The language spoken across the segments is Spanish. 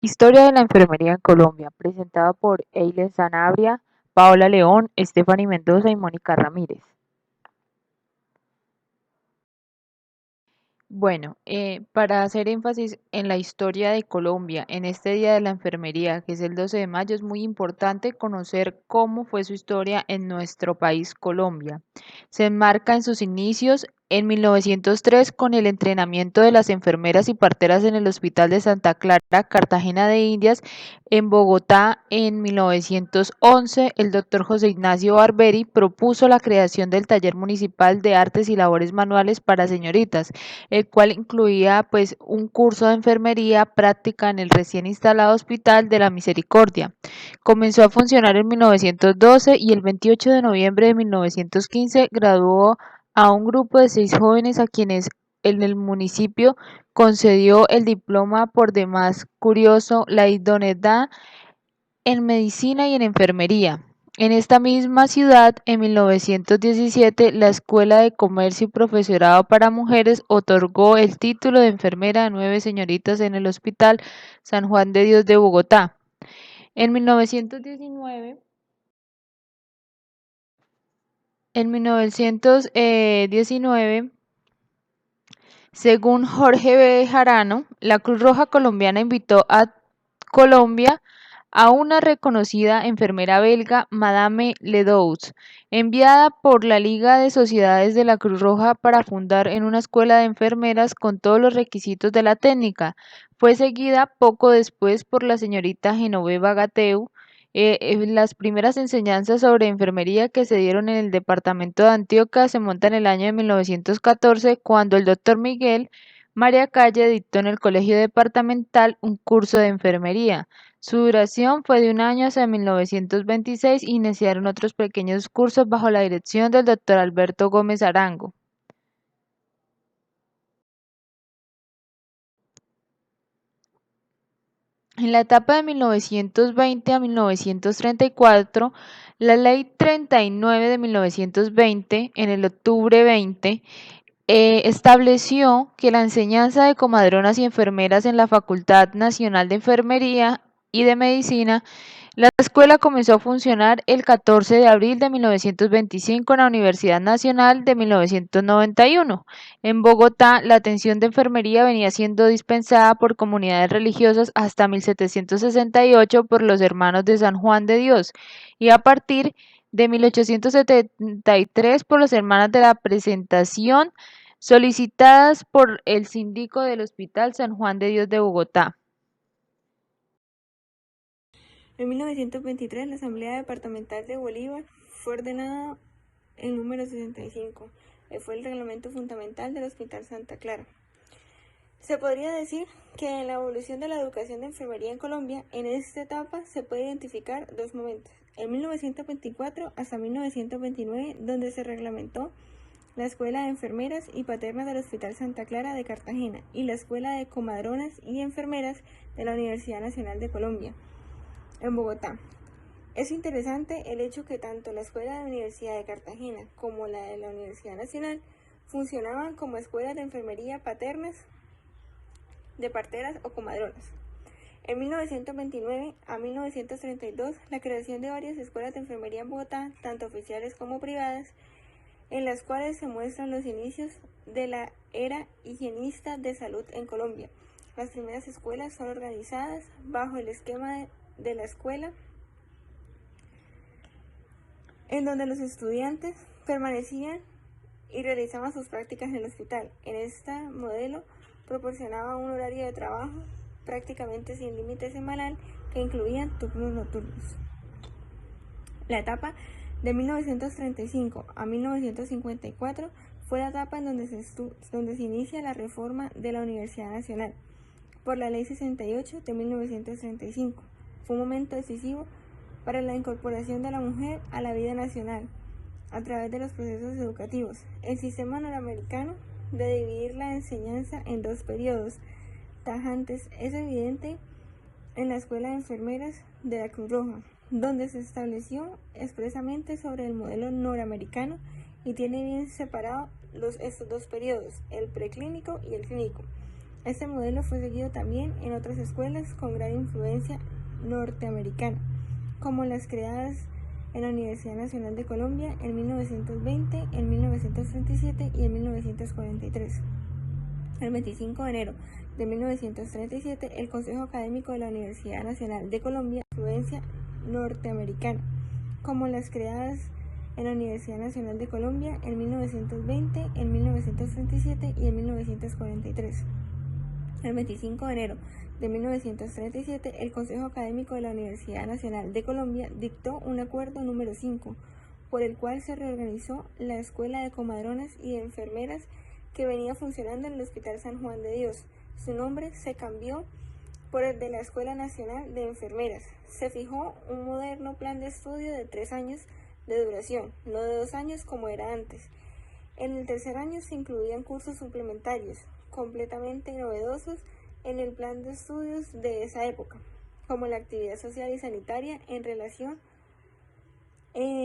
Historia de la enfermería en Colombia, presentada por Eileen Sanabria, Paola León, Stephanie Mendoza y Mónica Ramírez. Bueno, para hacer énfasis en la historia de Colombia, en este Día de la Enfermería, que es el 12 de mayo, es muy importante conocer cómo fue su historia en nuestro país, Colombia. Se enmarca en sus inicios en 1903 con el entrenamiento de las enfermeras y parteras en el Hospital de Santa Clara, Cartagena de Indias. En Bogotá, en 1911, el doctor José Ignacio Barberi propuso la creación del Taller Municipal de Artes y Labores Manuales para señoritas, el cual incluía pues un curso de enfermería práctica en el recién instalado Hospital de la Misericordia. Comenzó a funcionar en 1912 y el 28 de noviembre de 1915 graduó a un grupo de 6 jóvenes a quienes en el municipio concedió el diploma por demás curioso, la idoneidad en medicina y en enfermería. En esta misma ciudad, en 1917, la Escuela de Comercio y Profesorado para Mujeres otorgó el título de enfermera a 9 señoritas en el Hospital San Juan de Dios de Bogotá. En 1919, según Jorge B. Jarano, la Cruz Roja Colombiana invitó a Colombia a una reconocida enfermera belga, Madame Ledoux, enviada por la Liga de Sociedades de la Cruz Roja para fundar en una escuela de enfermeras con todos los requisitos de la técnica. Fue seguida poco después por la señorita Genoveva Gateu. Las primeras enseñanzas sobre enfermería que se dieron en el departamento de Antioquia se montan en el año de 1914, cuando el doctor Miguel María Calle dictó en el Colegio Departamental un curso de enfermería. Su duración fue de un año hasta 1926 y iniciaron otros pequeños cursos bajo la dirección del doctor Alberto Gómez Arango. En la etapa de 1920 a 1934, la Ley 39 de 1920, en el octubre 20, estableció que la enseñanza de comadronas y enfermeras en la Facultad Nacional de Enfermería y de Medicina. La escuela comenzó a funcionar el 14 de abril de 1925 en la Universidad Nacional de 1991. En Bogotá, la atención de enfermería venía siendo dispensada por comunidades religiosas hasta 1768 por los Hermanos de San Juan de Dios y a partir de 1873 por las Hermanas de la Presentación, solicitadas por el síndico del Hospital San Juan de Dios de Bogotá. En 1923, la Asamblea Departamental de Bolívar fue ordenada el número 65, que fue el reglamento fundamental del Hospital Santa Clara. Se podría decir que en la evolución de la educación de enfermería en Colombia, en esta etapa se puede identificar dos momentos. En 1924 hasta 1929, donde se reglamentó la Escuela de Enfermeras y Paternas del Hospital Santa Clara de Cartagena y la Escuela de Comadronas y Enfermeras de la Universidad Nacional de Colombia, en Bogotá. Es interesante el hecho que tanto la Escuela de la Universidad de Cartagena como la de la Universidad Nacional funcionaban como escuelas de enfermería paternas, de parteras o comadronas. En 1929 a 1932, la creación de varias escuelas de enfermería en Bogotá, tanto oficiales como privadas, en las cuales se muestran los inicios de la era higienista de salud en Colombia. Las primeras escuelas son organizadas bajo el esquema de la escuela, en donde los estudiantes permanecían y realizaban sus prácticas en el hospital. En este modelo proporcionaba un horario de trabajo prácticamente sin límite semanal que incluían turnos nocturnos. La etapa de 1935 a 1954 fue la etapa en donde se inicia la reforma de la Universidad Nacional por la Ley 68 de 1935. Fue un momento decisivo para la incorporación de la mujer a la vida nacional a través de los procesos educativos. El sistema norteamericano de dividir la enseñanza en dos periodos tajantes es evidente en la Escuela de Enfermeras de la Cruz Roja, donde se estableció expresamente sobre el modelo norteamericano y tiene bien separados estos dos periodos, el preclínico y el clínico. Este modelo fue seguido también en otras escuelas con gran influencia norteamericana, como las creadas en la Universidad Nacional de Colombia en 1920, en 1937 y en 1943. El 25 de enero de 1937, el Consejo Académico de la Universidad Nacional de Colombia, influencia norteamericana, como las creadas en la Universidad Nacional de Colombia en 1920, en 1937 y en 1943. El 25 de enero de 1937, el Consejo Académico de la Universidad Nacional de Colombia dictó un acuerdo número 5, por el cual se reorganizó la Escuela de Comadronas y de Enfermeras que venía funcionando en el Hospital San Juan de Dios. Su nombre se cambió por el de la Escuela Nacional de Enfermeras. Se fijó un moderno plan de estudio de 3 años de duración, no de 2 años como era antes. En el tercer año se incluían cursos suplementarios, completamente novedosos en el plan de estudios de esa época, como la actividad social y sanitaria en relación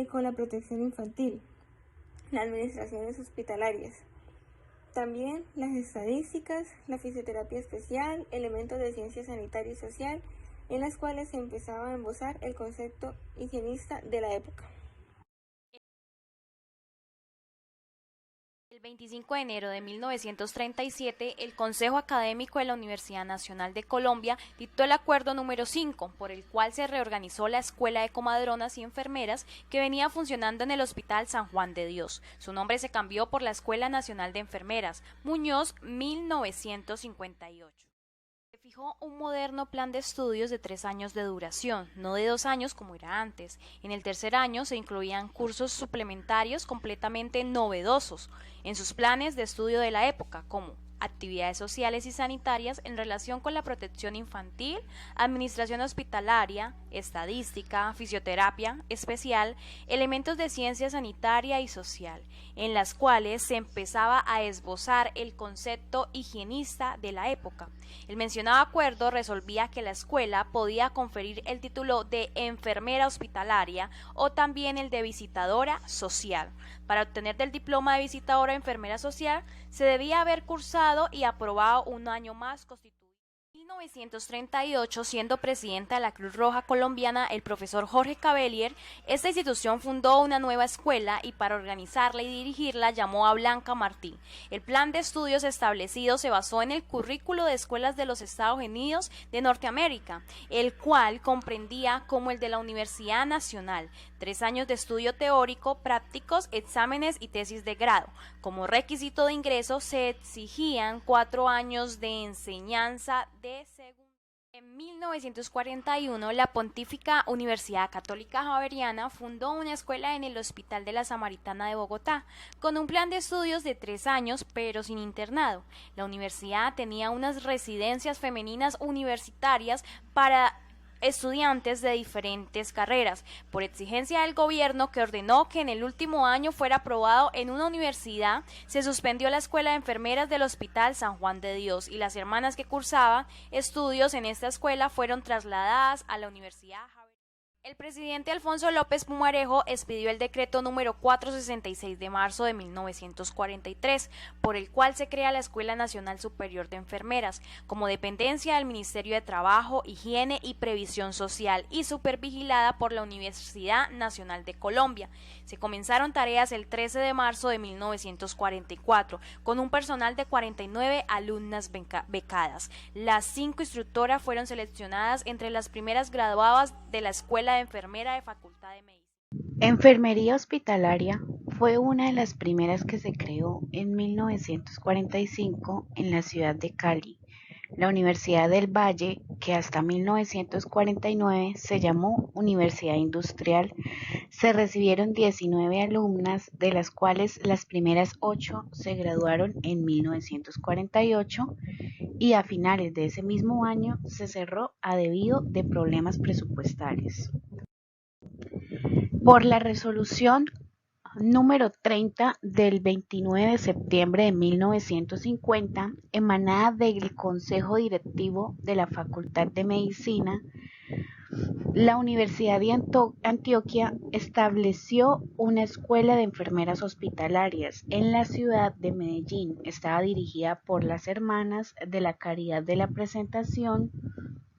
con la protección infantil, las administraciones hospitalarias, también las estadísticas, la fisioterapia especial, elementos de ciencia sanitaria y social, en las cuales se empezaba a embozar el concepto higienista de la época. El 25 de enero de 1937, el Consejo Académico de la Universidad Nacional de Colombia dictó el acuerdo número 5, por el cual se reorganizó la Escuela de Comadronas y Enfermeras que venía funcionando en el Hospital San Juan de Dios. Su nombre se cambió por la Escuela Nacional de Enfermeras, Muñoz, 1958. Se fijó un moderno plan de estudios de 3 años de duración, no de 2 años como era antes. En el tercer año se incluían cursos suplementarios completamente novedosos en sus planes de estudio de la época, como actividades sociales y sanitarias en relación con la protección infantil, administración hospitalaria, estadística, fisioterapia especial, elementos de ciencia sanitaria y social, en las cuales se empezaba a esbozar el concepto higienista de la época. El mencionado acuerdo resolvía que la escuela podía conferir el título de enfermera hospitalaria o también el de visitadora social. Para obtener del diploma de visitadora o enfermera social se debía haber cursado y aprobado un año más constituido. En 1938, siendo presidenta de la Cruz Roja Colombiana el profesor Jorge Cavelier, esta institución fundó una nueva escuela y para organizarla y dirigirla llamó a Blanca Martí. El plan de estudios establecido se basó en el currículo de escuelas de los Estados Unidos de Norteamérica, el cual comprendía como el de la Universidad Nacional, 3 años de estudio teórico, prácticos, exámenes y tesis de grado. Como requisito de ingreso se exigían 4 años de enseñanza de segundo. En 1941, la Pontífica Universidad Católica Javeriana fundó una escuela en el Hospital de la Samaritana de Bogotá, con un plan de estudios de 3 años, pero sin internado. La universidad tenía unas residencias femeninas universitarias para estudiantes de diferentes carreras, por exigencia del gobierno que ordenó que en el último año fuera aprobado en una universidad, se suspendió la escuela de enfermeras del Hospital San Juan de Dios y las hermanas que cursaban estudios en esta escuela fueron trasladadas a la Universidad Javeriana. El presidente Alfonso López Pumarejo expidió el decreto número 466 de marzo de 1943, por el cual se crea la Escuela Nacional Superior de Enfermeras, como dependencia del Ministerio de Trabajo, Higiene y Previsión Social y supervigilada por la Universidad Nacional de Colombia. Se comenzaron tareas el 13 de marzo de 1944, con un personal de 49 alumnas becadas. Las 5 instructoras fueron seleccionadas entre las primeras graduadas de la Escuela de Enfermera de Facultad de Medicina. Enfermería hospitalaria fue una de las primeras que se creó en 1945 en la ciudad de Cali. La Universidad del Valle, que hasta 1949 se llamó Universidad Industrial, se recibieron 19 alumnas, de las cuales las primeras 8 se graduaron en 1948 y a finales de ese mismo año se cerró a debido de problemas presupuestarios. Por la resolución número 30 del 29 de septiembre de 1950, emanada del Consejo Directivo de la Facultad de Medicina, La Universidad de Antioquia estableció una escuela de enfermeras hospitalarias en la ciudad de Medellín. Estaba dirigida por las Hermanas de la Caridad de la Presentación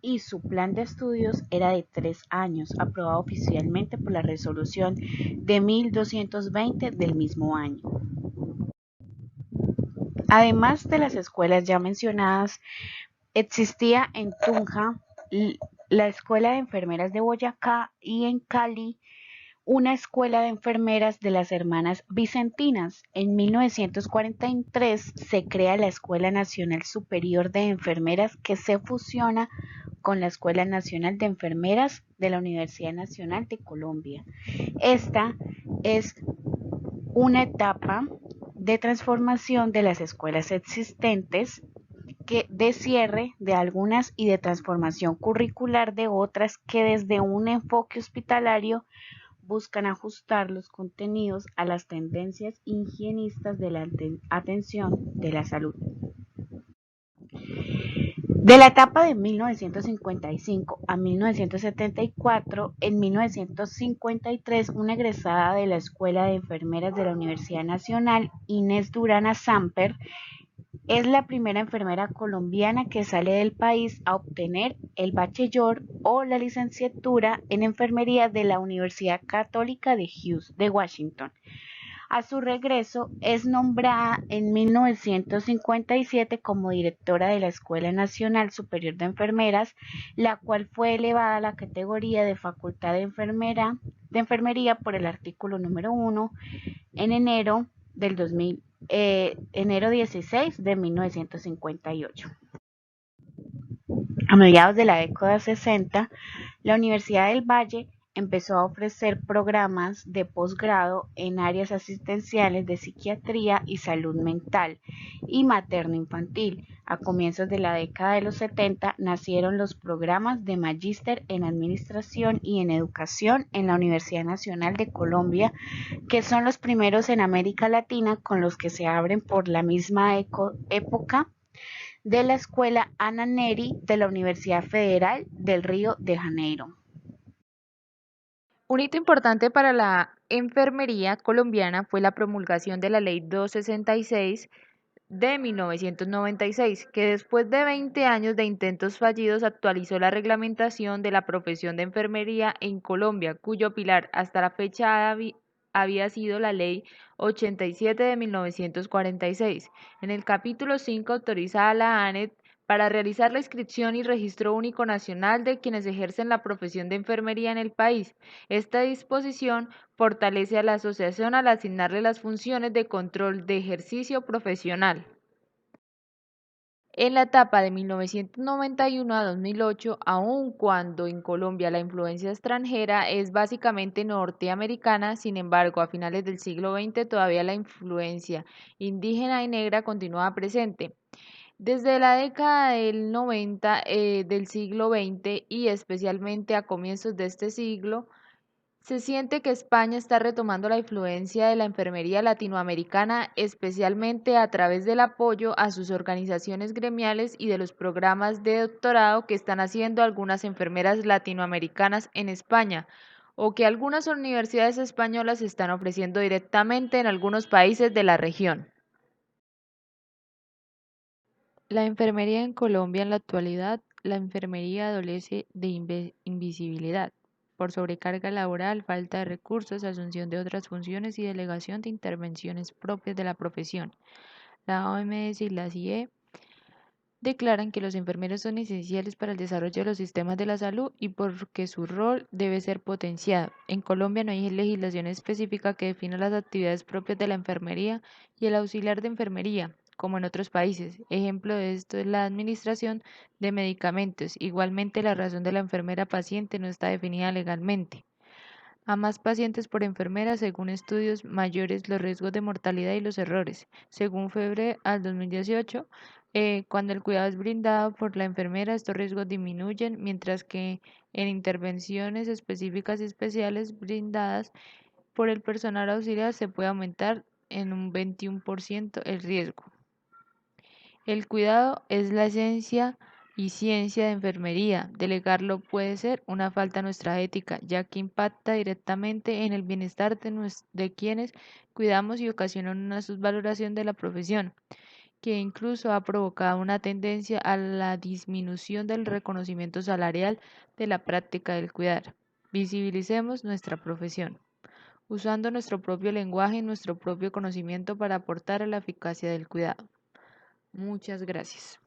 y su plan de estudios era de 3 años, aprobado oficialmente por la resolución de 1220 del mismo año. Además de las escuelas ya mencionadas, existía en Tunja la Escuela de Enfermeras de Boyacá y en Cali una escuela de enfermeras de las Hermanas Vicentinas. En 1943 se crea la Escuela Nacional Superior de Enfermeras que se fusiona con la Escuela Nacional de Enfermeras de la Universidad Nacional de Colombia. Esta es una etapa de transformación de las escuelas existentes, de cierre de algunas y de transformación curricular de otras que desde un enfoque hospitalario buscan ajustar los contenidos a las tendencias higienistas de la atención de la salud. De la etapa de 1955 a 1974, en 1953, una egresada de la Escuela de Enfermeras de la Universidad Nacional, Inés Durana Samper, es la primera enfermera colombiana que sale del país a obtener el bachelor o la licenciatura en enfermería de la Universidad Católica de Hughes de Washington. A su regreso, es nombrada en 1957 como directora de la Escuela Nacional Superior de Enfermeras, la cual fue elevada a la categoría de Facultad de Enfermería por el artículo número 1 en enero 16 de 1958. A mediados de la década 60, la Universidad del Valle empezó a ofrecer programas de posgrado en áreas asistenciales de psiquiatría y salud mental y materno-infantil. A comienzos de la década de los 70 nacieron los programas de magíster en administración y en educación en la Universidad Nacional de Colombia, que son los primeros en América Latina con los que se abren por la misma época de la Escuela Ana Neri de la Universidad Federal del Río de Janeiro. Un hito importante para la enfermería colombiana fue la promulgación de la Ley 266 de 1996, que después de 20 años de intentos fallidos actualizó la reglamentación de la profesión de enfermería en Colombia, cuyo pilar hasta la fecha había sido la Ley 87 de 1946. En el capítulo 5 autoriza a la ANET para realizar la inscripción y registro único nacional de quienes ejercen la profesión de enfermería en el país. Esta disposición fortalece a la asociación al asignarle las funciones de control de ejercicio profesional. En la etapa de 1991 a 2008, aun cuando en Colombia la influencia extranjera es básicamente norteamericana, sin embargo, a finales del siglo XX todavía la influencia indígena y negra continuaba presente. Desde la década del 90 del siglo XX y especialmente a comienzos de este siglo, se siente que España está retomando la influencia de la enfermería latinoamericana, especialmente a través del apoyo a sus organizaciones gremiales y de los programas de doctorado que están haciendo algunas enfermeras latinoamericanas en España, o que algunas universidades españolas están ofreciendo directamente en algunos países de la región. La enfermería en Colombia en la actualidad, la enfermería adolece de invisibilidad por sobrecarga laboral, falta de recursos, asunción de otras funciones y delegación de intervenciones propias de la profesión. La OMS y la CIE declaran que los enfermeros son esenciales para el desarrollo de los sistemas de la salud y porque su rol debe ser potenciado. En Colombia no hay legislación específica que defina las actividades propias de la enfermería y el auxiliar de enfermería, como en otros países. Ejemplo de esto es la administración de medicamentos. Igualmente, la razón de la enfermera paciente no está definida legalmente. A más pacientes por enfermera, según estudios mayores los riesgos de mortalidad y los errores. Según Febre al 2018, cuando el cuidado es brindado por la enfermera, estos riesgos disminuyen, mientras que en intervenciones específicas y especiales brindadas por el personal auxiliar se puede aumentar en un 21% el riesgo. El cuidado es la esencia y ciencia de enfermería. Delegarlo puede ser una falta a nuestra ética, ya que impacta directamente en el bienestar de quienes cuidamos y ocasiona una subvaloración de la profesión, que incluso ha provocado una tendencia a la disminución del reconocimiento salarial de la práctica del cuidar. Visibilicemos nuestra profesión, usando nuestro propio lenguaje y nuestro propio conocimiento para aportar a la eficacia del cuidado. Muchas gracias.